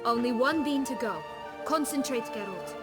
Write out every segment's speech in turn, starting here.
Only one beam to go. Concentrate, Geralt.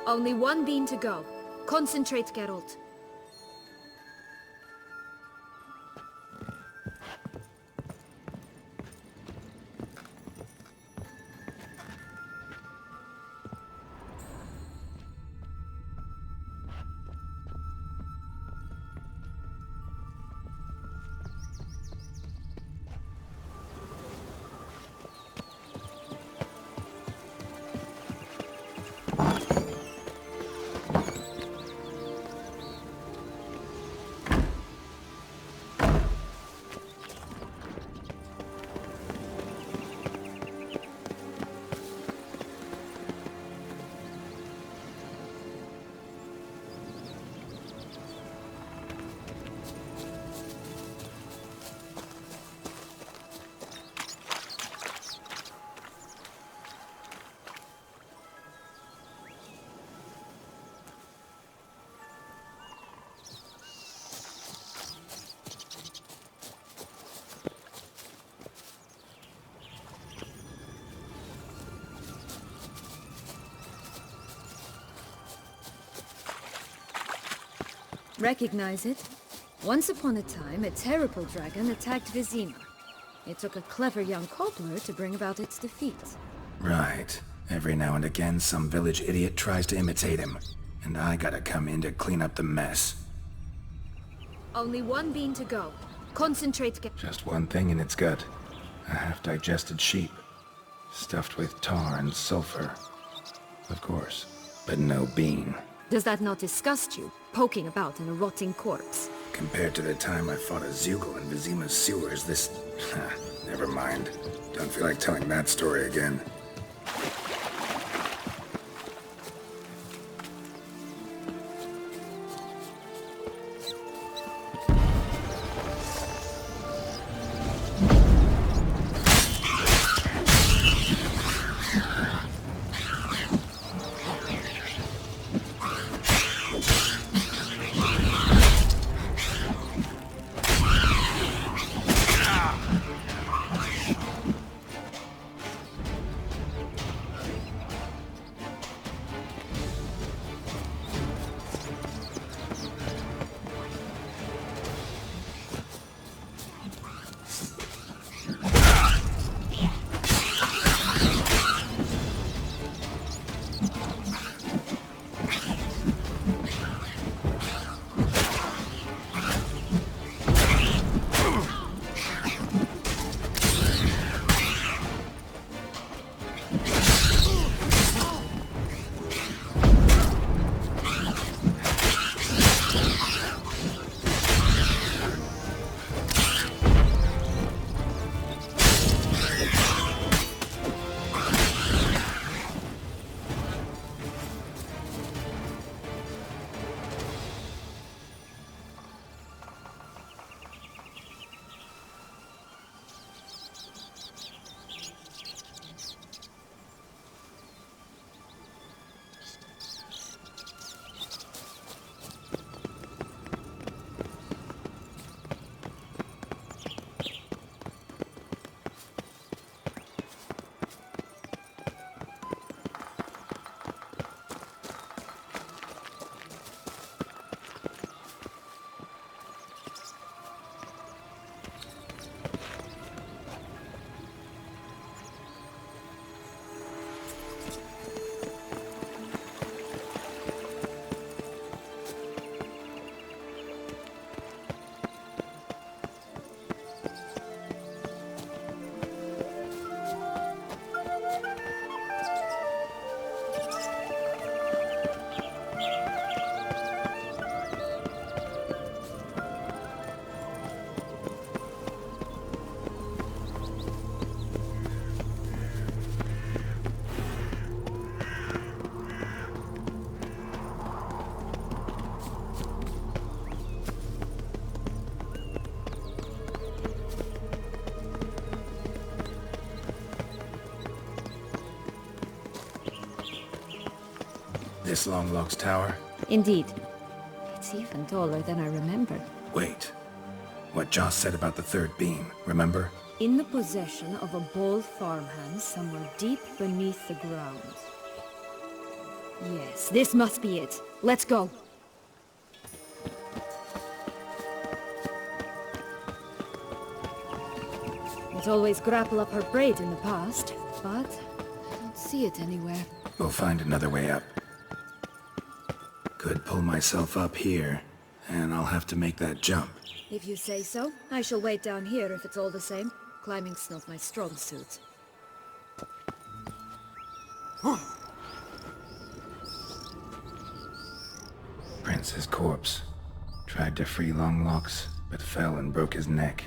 Only one beam to go. Concentrate, Geralt. Recognize it? Once upon a time, a terrible dragon attacked Vizima. It took a clever young cobbler to bring about its defeat. Right. Every now and again, some village idiot tries to imitate him, and I gotta come in to clean up the mess. Only one beam to go. Concentrate, Just one thing in its gut. A half-digested sheep. Stuffed with tar and sulfur. Of course. But no bean. Does that not disgust you, poking about in a rotting corpse? Compared to the time I fought a Zeugl in Vizima's sewers, this... never mind. Don't feel like telling that story again. this Longlocks tower? Indeed. It's even taller than I remembered. Wait. What Joss said about the third beam, remember? In the possession of a bold farmhand somewhere deep beneath the ground. Yes, this must be it. Let's go. It's always grapple up her braid in the past, but I don't see it anywhere. We'll find another way up. Could pull myself up here, and I'll have to make that jump. If you say so, I shall wait down here if it's all the same. Climbing's not my strong suit. Prince's corpse. Tried to free Longlocks, but fell and broke his neck.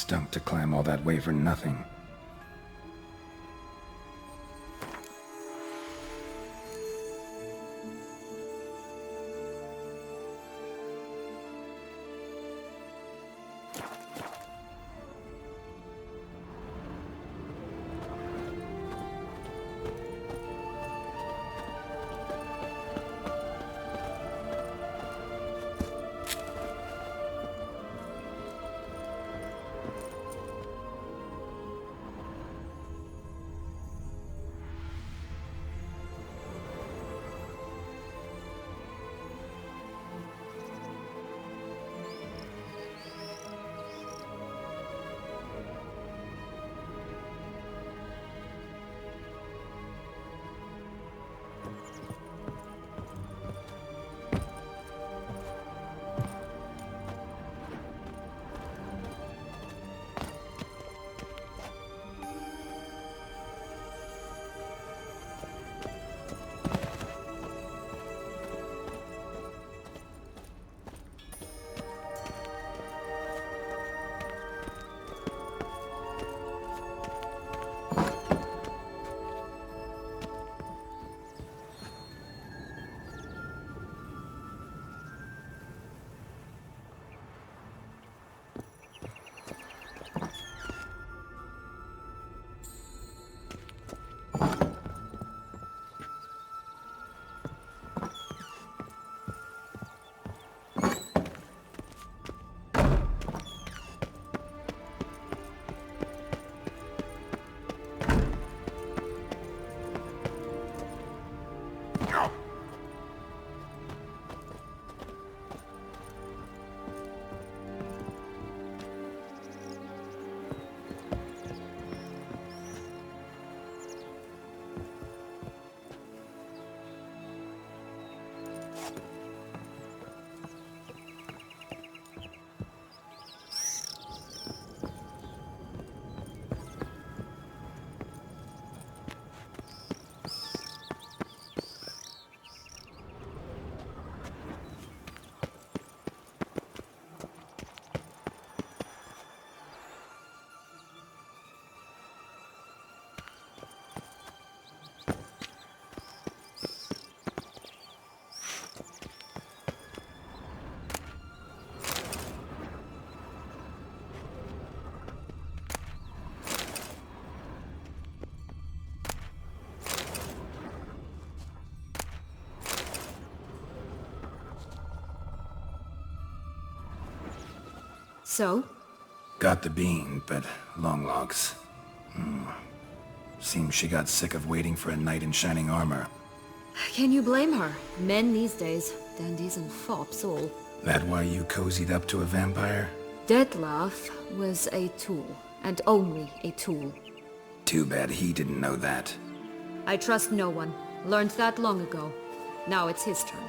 stunk to climb all that way for nothing. So? Got the bean, but Longlocks. Seems she got sick of waiting for a knight in shining armor. Can you blame her? Men these days, dandies and fops all. That why you cozied up to a vampire? Detlef was a tool, and only a tool. Too bad he didn't know that. I trust no one. Learned that long ago. Now it's his turn.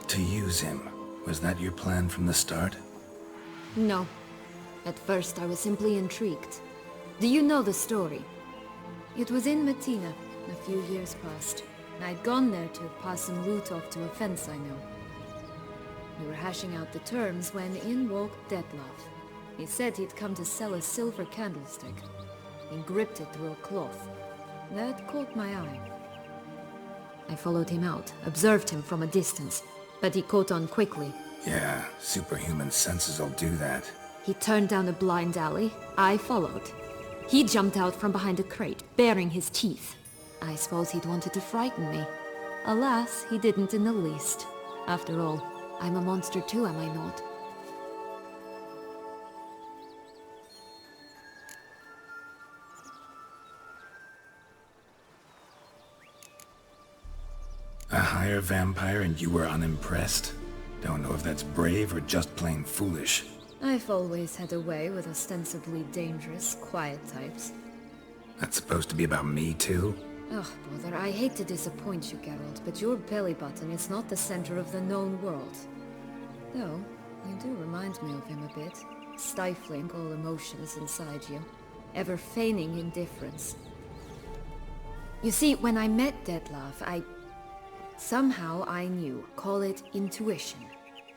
To use him, was that your plan from the start? No. At first I was simply intrigued. Do you know the story? It was in Matina, a few years past. I'd gone there to pass some loot off to a fence I know. We were hashing out the terms when in walked Detlef. He said he'd come to sell a silver candlestick. He gripped it through a cloth. That caught my eye. I followed him out, observed him from a distance, but he caught on quickly. Yeah, superhuman senses will do that. He turned down a blind alley. I followed. He jumped out from behind a crate, baring his teeth. I suppose he'd wanted to frighten me. Alas, he didn't in the least. After all, I'm a monster too, am I not? A higher vampire and you were unimpressed? Don't know if that's brave or just plain foolish. I've always had a way with ostensibly dangerous, quiet types. That's supposed to be about me too? Ugh, brother, I hate to disappoint you, Geralt, but your belly button is not the center of the known world. Though, you do remind me of him a bit. Stifling all emotions inside you. Ever feigning indifference. You see, when I met Detlef, somehow I knew, call it intuition,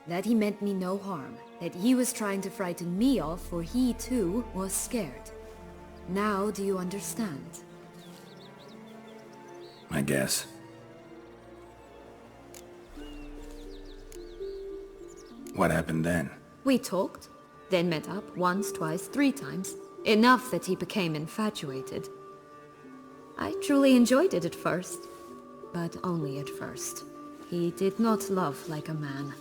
that he meant me no harm, that he was trying to frighten me off, for he too was scared. Now do you understand? I guess. What happened then? We talked, then met up once, twice, 3 times. Enough that he became infatuated. I truly enjoyed it at first, but only at first. He did not love like a man,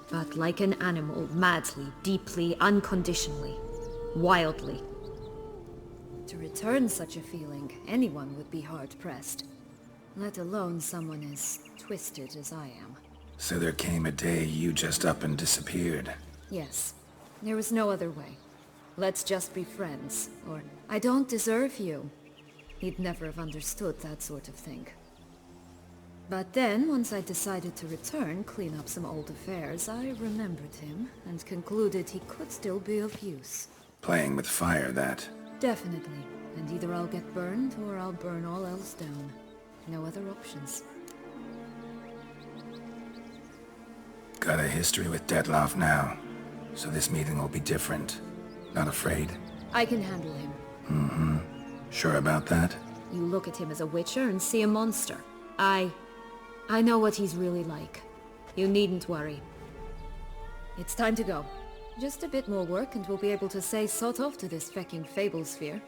but like an animal, madly, deeply, unconditionally, wildly. To return such a feeling, anyone would be hard-pressed, let alone someone as twisted as I am. So there came a day you just up and disappeared. Yes, there was no other way. Let's just be friends, or I don't deserve you. He'd never have understood that sort of thing. But then, once I decided to return, clean up some old affairs, I remembered him and concluded he could still be of use. Playing with fire, that. Definitely. And either I'll get burned, or I'll burn all else down. No other options. Got a history with Detlef now, so this meeting will be different. Not afraid? I can handle him. Mm-hmm. Sure about that? You look at him as a witcher and see a monster. I know what he's really like. You needn't worry. It's time to go. Just a bit more work and we'll be able to say sod off to this fecking Fables sphere.